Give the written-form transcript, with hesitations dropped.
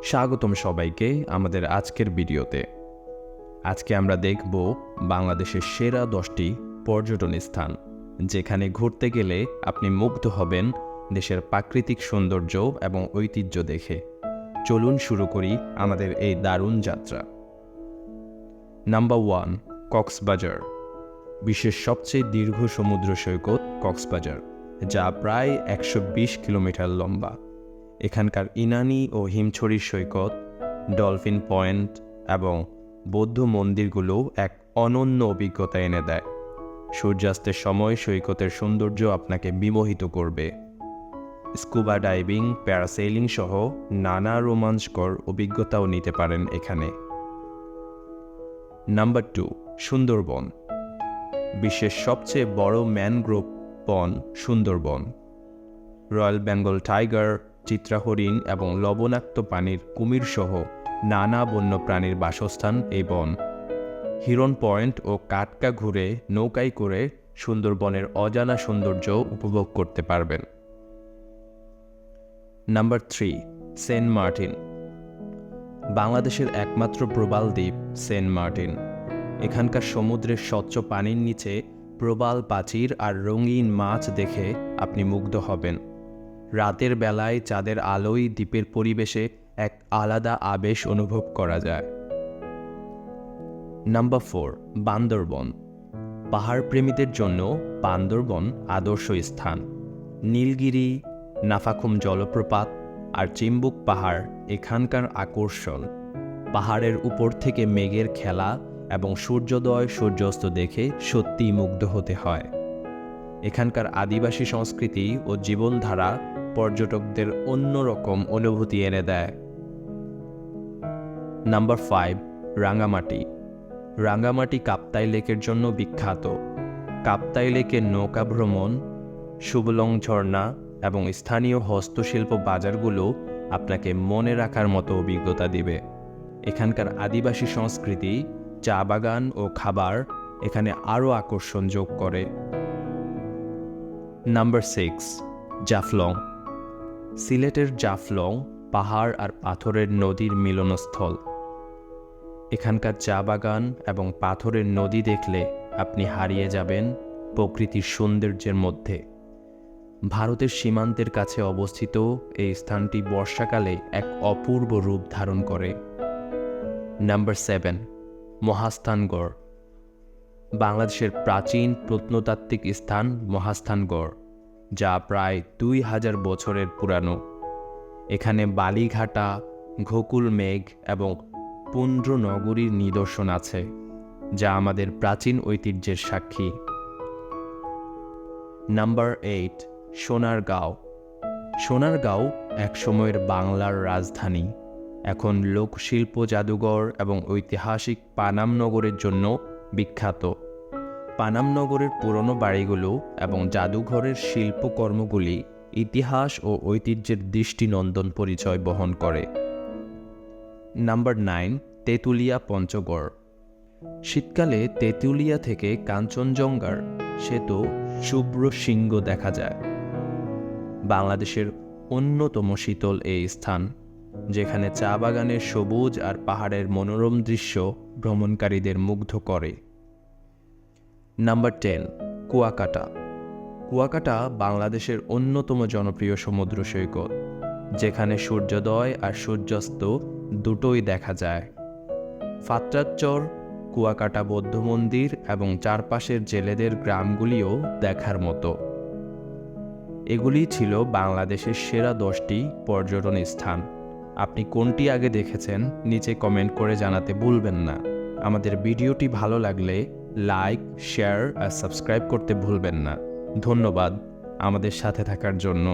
স্বাগতম সবাইকে আমাদের আজকের ভিডিওতে। আজকে আমরা দেখব বাংলাদেশের সেরা 10টি পর্যটন স্থান, যেখানে ঘুরতে গেলে আপনি মুগ্ধ হবেন দেশের প্রাকৃতিক সৌন্দর্য এবং ঐতিহ্য দেখে। চলুন শুরু করি আমাদের এই দারুণ যাত্রা। নাম্বার 1, কক্সবাজার। বিশ্বের সবচেয়ে দীর্ঘ সমুদ্র সৈকত কক্সবাজার, যা প্রায় 120 কিলোমিটার লম্বা। এখানকার ইনানি ও হিমছড়ির সৈকত, ডলফিন পয়েন্ট এবং বৌদ্ধ মন্দিরগুলো এক অনন্য অভিজ্ঞতা এনে দেয়। সূর্যাস্তের সময় সৈকতের সৌন্দর্য আপনাকে বিমোহিত করবে। স্কুবা ডাইভিং, প্যারাসেইলিং সহ নানা রোমাঞ্চকর অভিজ্ঞতাও নিতে পারেন এখানে। নাম্বার 2, সুন্দরবন। বিশ্বের সবচেয়ে বড় ম্যানগ্রোভ বন সুন্দরবন। রয়্যাল বেঙ্গল টাইগার, চিত্রা হরিণ এবং লবণাক্ত পানির কুমির সহ নানা বন্যপ্রাণীর বাসস্থান এই বন। হিরন পয়েন্ট ও কাটকা ঘুরে নৌকায় করে সুন্দরবনের অজানা সৌন্দর্য উপভোগ করতে পারবেন। Number 3, Saint Martin. বাংলাদেশের একমাত্র প্রবাল দ্বীপ সেন্ট মার্টিন। এখানকার সমুদ্রের স্বচ্ছ পানির নিচে প্রবাল প্রাচীর আর রঙিন মাছ দেখে আপনি মুগ্ধ হবেন। রাতের বেলায় চাঁদের আলোয় দ্বীপের পরিবেশে এক আলাদা আবেশ অনুভব করা যায়। নাম্বার 4, বান্দরবন। পাহাড় প্রেমীদের জন্য বান্দরবন আদর্শ স্থান। নীলগিরি, নাফাখুম জলপ্রপাত আর চিম্বুক পাহাড় এখানকার আকর্ষণ। পাহাড়ের উপর থেকে মেঘের খেলা এবং সূর্যোদয় সূর্যাস্ত দেখে সত্যিই মুগ্ধ হতে হয়। এখানকার আদিবাসী সংস্কৃতি ও জীবনধারা পর্যটকদের অন্যরকম অনুভূতি এনে দেয়। নাম্বার 5, রাঙ্গামাটি। রাঙ্গামাটি কাপ্তাই লেকের জন্য বিখ্যাত। কাপ্তাই লেকের নৌকা ভ্রমণ, সুবলং ঝর্ণা এবং স্থানীয় হস্তশিল্প বাজারগুলো আপনাকে মনে রাখার মতো অভিজ্ঞতা দিবে। এখানকার আদিবাসী সংস্কৃতি, চা বাগান ও খাবার এখানে আরও আকর্ষণ যোগ করে। নাম্বার 6, জাফলং। সিলেটের জাফলং পাহাড় আর পাথরের নদীর মিলনস্থল। এখানকার চা বাগান এবং পাথরের নদী দেখলে আপনি হারিয়ে যাবেন প্রকৃতির সৌন্দর্যের মধ্যে। ভারতের সীমান্তের কাছে অবস্থিত এই স্থানটি বর্ষাকালে এক অপূর্ব রূপ ধারণ করে। নাম্বার 7, মহাস্থানগড়। বাংলাদেশের প্রাচীন প্রত্নতাত্ত্বিক স্থান মহাস্থানগড়, যা প্রায় 2000 বছরের পুরানো। এখানে বালিঘাটা, গোকুল মেঘ এবং পুন্ড্র নগরীর নিদর্শন আছে, যা আমাদের প্রাচীন ঐতিহ্যের সাক্ষী। নাম্বার 8, সোনারগাঁও। সোনারগাঁও একসময়ের বাংলার রাজধানী। এখন লোকশিল্প জাদুঘর এবং ঐতিহাসিক পানাম নগরের জন্য বিখ্যাত। পানাম নগরের পুরনো বাড়িগুলো এবং জাদুঘরের শিল্পকর্মগুলি ইতিহাস ও ঐতিহ্যের দৃষ্টিনন্দন পরিচয় বহন করে। নাম্বার 9, তেঁতুলিয়া পঞ্চগড়। শীতকালে তেঁতুলিয়া থেকে কাঞ্চনজঙ্ঘার শ্বেত শুভ্র শৃঙ্গ দেখা যায়। বাংলাদেশের অন্যতম শীতল এই স্থান, যেখানে চা বাগানের সবুজ আর পাহাড়ের মনোরম দৃশ্য ভ্রমণকারীদের মুগ্ধ করে। নাম্বার 10, কুয়াকাটা। কুয়াকাটা বাংলাদেশের অন্যতম জনপ্রিয় সমুদ্র সৈকত, যেখানে সূর্যোদয় আর সূর্যাস্ত দুটোই দেখা যায়। ফাত্রাচর, কুয়াকাটা বৌদ্ধ মন্দির এবং চারপাশের জেলেদের গ্রামগুলিও দেখার মতো। এগুলি ছিল বাংলাদেশের সেরা 10টি পর্যটন স্থান। আপনি কোনটি আগে দেখেছেন নিচে কমেন্ট করে জানাতে ভুলবেন না। আমাদের ভিডিওটি ভালো লাগলে লাইক, শেয়ার আর সাবস্ক্রাইব করতে ভুলবেন না। ধন্যবাদ আমাদের সাথে থাকার জন্য।